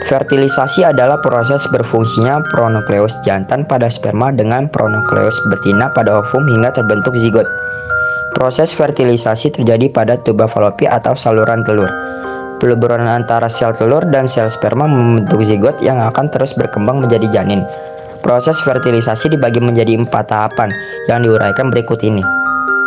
Fertilisasi adalah proses berfungsinya pronukleus jantan pada sperma dengan pronukleus betina pada ovum hingga terbentuk zigot. Proses fertilisasi terjadi pada tuba falopi atau saluran telur. Peleburan antara sel telur dan sel sperma membentuk zigot yang akan terus berkembang menjadi janin. Proses fertilisasi dibagi menjadi 4 tahapan yang diuraikan berikut ini.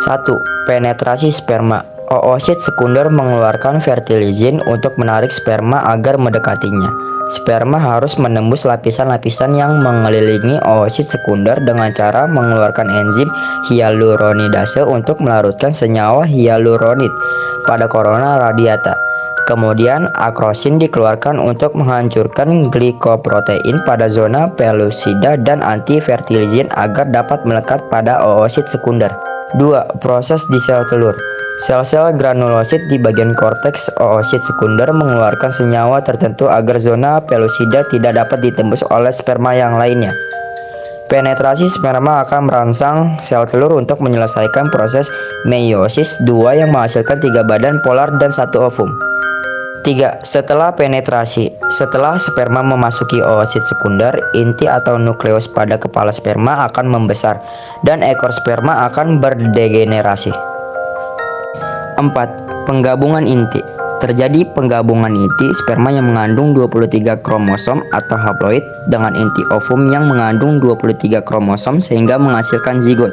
1. Penetrasi sperma. Oosit sekunder mengeluarkan fertilizin untuk menarik sperma agar mendekatinya. Sperma harus menembus lapisan-lapisan yang mengelilingi oosit sekunder dengan cara mengeluarkan enzim hyaluronidase untuk melarutkan senyawa hyaluronid pada korona radiata. Kemudian akrosin dikeluarkan untuk menghancurkan glikoprotein pada zona pellucida dan antifertilizin agar dapat melekat pada oosit sekunder. 2. Proses di sel telur. Sel-sel granulosit di bagian korteks oosit sekunder mengeluarkan senyawa tertentu agar zona pellucida tidak dapat ditembus oleh sperma yang lainnya. Penetrasi sperma akan merangsang sel telur untuk menyelesaikan proses meiosis 2 yang menghasilkan 3 badan polar dan 1 ovum. 3. Setelah penetrasi. Setelah sperma memasuki oosit sekunder, inti atau nukleus pada kepala sperma akan membesar dan ekor sperma akan berdegenerasi. 4. Penggabungan inti. Terjadi penggabungan inti sperma yang mengandung 23 kromosom atau haploid dengan inti ovum yang mengandung 23 kromosom sehingga menghasilkan zigot.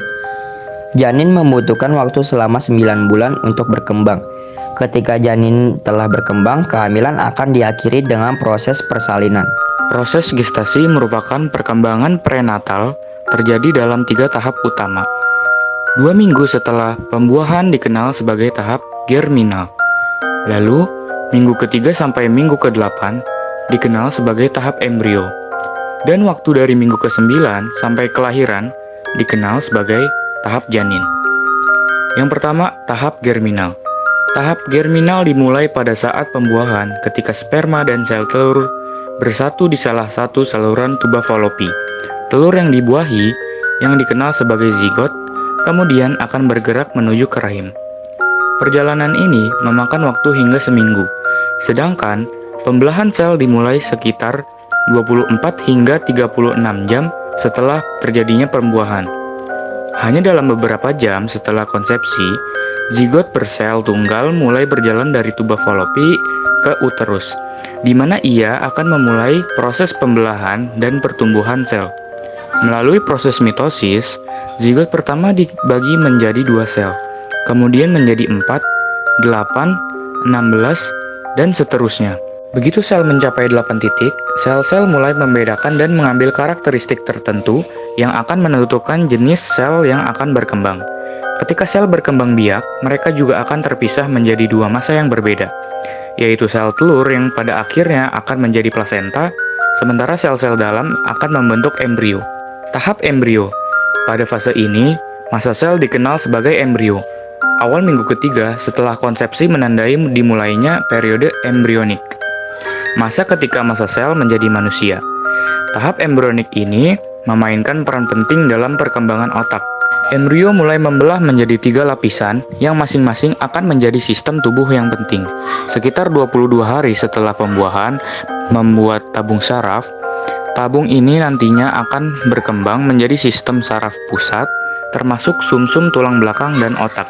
Janin membutuhkan waktu selama 9 bulan untuk berkembang. Ketika janin telah berkembang, kehamilan akan diakhiri dengan proses persalinan. Proses gestasi merupakan perkembangan prenatal terjadi dalam 3 tahap utama. 2 minggu setelah pembuahan dikenal sebagai tahap germinal. Lalu, minggu ke-3 sampai minggu ke-8 dikenal sebagai tahap embrio. Dan waktu dari minggu ke-9 sampai kelahiran dikenal sebagai tahap janin. Yang pertama, tahap germinal. Tahap germinal dimulai pada saat pembuahan ketika sperma dan sel telur bersatu di salah satu saluran tuba falopi. Telur yang dibuahi, yang dikenal sebagai zigot, kemudian akan bergerak menuju ke rahim. Perjalanan ini memakan waktu hingga seminggu, sedangkan pembelahan sel dimulai sekitar 24 hingga 36 jam setelah terjadinya pembuahan. Hanya dalam beberapa jam setelah konsepsi, zigot bersel tunggal mulai berjalan dari tuba falopi ke uterus, di mana ia akan memulai proses pembelahan dan pertumbuhan sel. Melalui proses mitosis, zigot pertama dibagi menjadi 2 sel, kemudian menjadi 4, 8, 16, dan seterusnya. Begitu sel mencapai 8 titik, sel-sel mulai membedakan dan mengambil karakteristik tertentu yang akan menentukan jenis sel yang akan berkembang. Ketika sel berkembang biak, mereka juga akan terpisah menjadi 2 masa yang berbeda, yaitu sel telur yang pada akhirnya akan menjadi plasenta, sementara sel-sel dalam akan membentuk embrio. Tahap embrio. Pada fase ini, masa sel dikenal sebagai embrio. Awal minggu ke-3 setelah konsepsi menandai dimulainya periode embrionik. Masa ketika masa sel menjadi manusia. Tahap embrionik ini memainkan peran penting dalam perkembangan otak. Embrio mulai membelah menjadi 3 lapisan yang masing-masing akan menjadi sistem tubuh yang penting. Sekitar 22 hari setelah pembuahan, membuat tabung saraf. Tabung ini nantinya akan berkembang menjadi sistem saraf pusat, termasuk sumsum tulang belakang dan otak.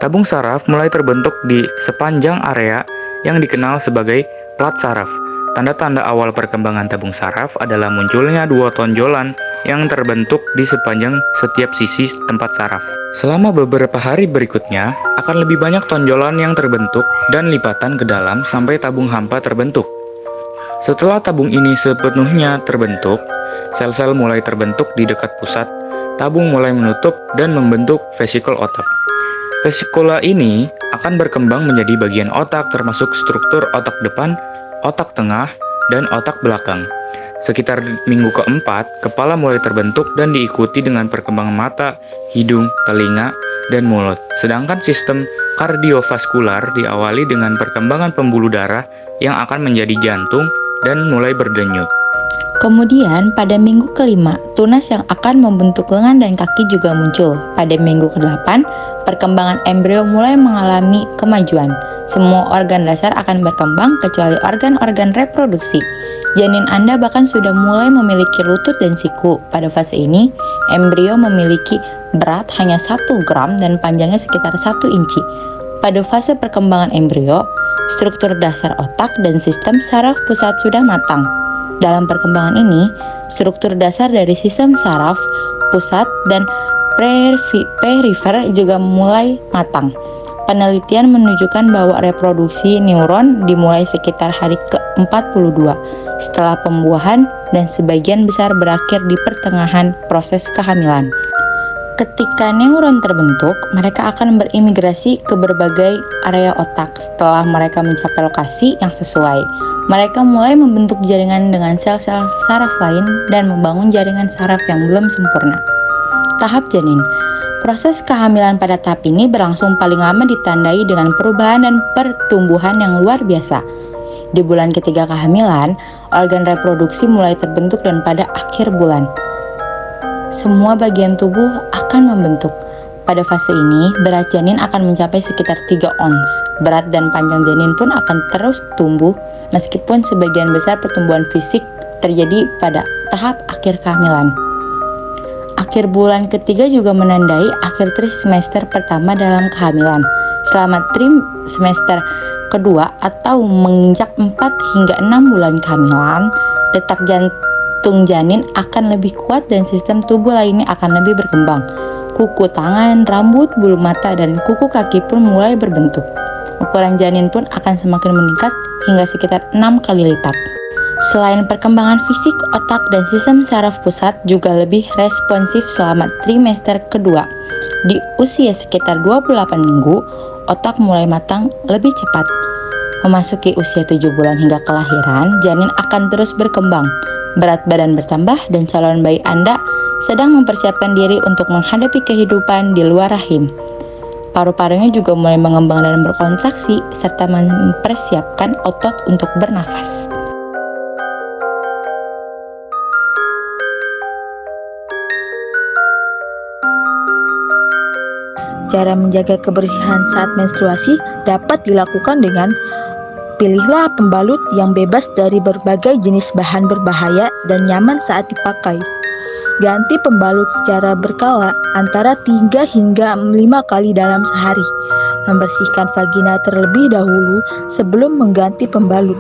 Tabung saraf mulai terbentuk di sepanjang area yang dikenal sebagai plat saraf. Tanda-tanda awal perkembangan tabung saraf adalah munculnya 2 tonjolan yang terbentuk di sepanjang setiap sisi tempat saraf. Selama beberapa hari berikutnya, akan lebih banyak tonjolan yang terbentuk dan lipatan ke dalam sampai tabung hampa terbentuk. Setelah tabung ini sepenuhnya terbentuk, sel-sel mulai terbentuk di dekat pusat, tabung mulai menutup dan membentuk vesikel otak. Vesikula ini akan berkembang menjadi bagian otak termasuk struktur otak depan, otak tengah, dan otak belakang. Sekitar minggu ke-4, kepala mulai terbentuk dan diikuti dengan perkembangan mata, hidung, telinga, dan mulut. Sedangkan sistem kardiovaskular diawali dengan perkembangan pembuluh darah yang akan menjadi jantung dan mulai berdenyut. Kemudian pada minggu ke-5, tunas yang akan membentuk lengan dan kaki juga muncul. Pada minggu ke-8, perkembangan embrio mulai mengalami kemajuan. Semua organ dasar akan berkembang kecuali organ-organ reproduksi. Janin Anda bahkan sudah mulai memiliki lutut dan siku. Pada fase ini, embrio memiliki berat hanya 1 gram dan panjangnya sekitar 1 inci. Pada fase perkembangan embrio, struktur dasar otak dan sistem saraf pusat sudah matang. Dalam perkembangan ini, struktur dasar dari sistem saraf pusat dan perifer juga mulai matang. Penelitian menunjukkan bahwa reproduksi neuron dimulai sekitar hari ke-42 setelah pembuahan dan sebagian besar berakhir di pertengahan proses kehamilan. Ketika neuron terbentuk, mereka akan berimigrasi ke berbagai area otak. Setelah mereka mencapai lokasi yang sesuai, mereka mulai membentuk jaringan dengan sel-sel saraf lain dan membangun jaringan saraf yang belum sempurna. Tahap janin. Proses kehamilan pada tahap ini berlangsung paling lama ditandai dengan perubahan dan pertumbuhan yang luar biasa. Di bulan ketiga kehamilan, organ reproduksi mulai terbentuk dan pada akhir bulan, semua bagian tubuh akan membentuk. Pada fase ini, berat janin akan mencapai sekitar 3 ons. Berat dan panjang janin pun akan terus tumbuh, meskipun sebagian besar pertumbuhan fisik terjadi pada tahap akhir kehamilan. Akhir bulan ketiga juga menandai akhir trimester pertama dalam kehamilan. Selama trimester kedua atau menginjak 4 hingga 6 bulan kehamilan, detak jantung janin akan lebih kuat dan sistem tubuh lainnya akan lebih berkembang. Kuku tangan, rambut, bulu mata, dan kuku kaki pun mulai berbentuk. Ukuran janin pun akan semakin meningkat hingga sekitar 6 kali lipat. Selain perkembangan fisik, otak dan sistem saraf pusat juga lebih responsif selama trimester kedua. Di usia sekitar 28 minggu, otak mulai matang lebih cepat. Memasuki usia 7 bulan hingga kelahiran, janin akan terus berkembang. Berat badan bertambah dan calon bayi Anda sedang mempersiapkan diri untuk menghadapi kehidupan di luar rahim. Paru-parunya juga mulai mengembang dan berkontraksi serta mempersiapkan otot untuk bernafas. Cara menjaga kebersihan saat menstruasi dapat dilakukan dengan pilihlah pembalut yang bebas dari berbagai jenis bahan berbahaya dan nyaman saat dipakai. Ganti pembalut secara berkala antara 3 hingga 5 kali dalam sehari. Membersihkan vagina terlebih dahulu sebelum mengganti pembalut.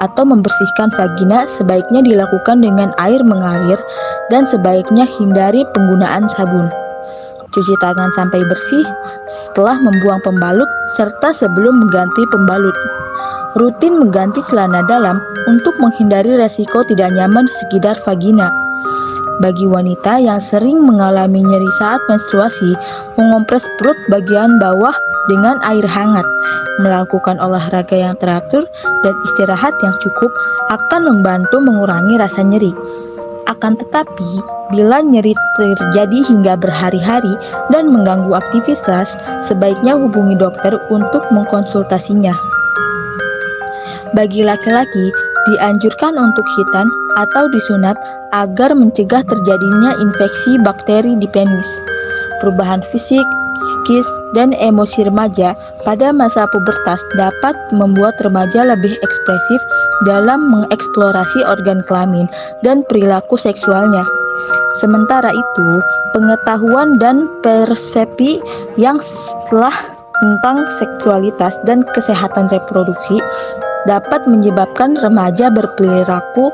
Atau membersihkan vagina sebaiknya dilakukan dengan air mengalir dan sebaiknya hindari penggunaan sabun. Cuci tangan sampai bersih setelah membuang pembalut serta sebelum mengganti pembalut. Rutin mengganti celana dalam untuk menghindari resiko tidak nyaman di sekitar vagina. Bagi wanita yang sering mengalami nyeri saat menstruasi, mengompres perut bagian bawah dengan air hangat, melakukan olahraga yang teratur, dan istirahat yang cukup akan membantu mengurangi rasa nyeri. Akan tetapi, bila nyeri terjadi hingga berhari-hari dan mengganggu aktivitas, sebaiknya hubungi dokter untuk mengkonsultasinya. Bagi laki-laki, dianjurkan untuk khitan atau disunat agar mencegah terjadinya infeksi bakteri di penis. Perubahan fisik, psikis, dan emosi remaja pada masa pubertas dapat membuat remaja lebih ekspresif dalam mengeksplorasi organ kelamin dan perilaku seksualnya. Sementara itu, pengetahuan dan persepsi yang salah tentang seksualitas dan kesehatan reproduksi dapat menyebabkan remaja berperilaku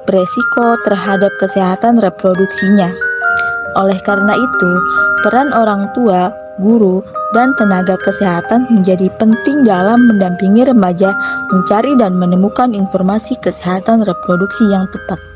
beresiko terhadap kesehatan reproduksinya. Oleh karena itu, peran orang tua, guru, dan tenaga kesehatan menjadi penting dalam mendampingi remaja mencari dan menemukan informasi kesehatan reproduksi yang tepat.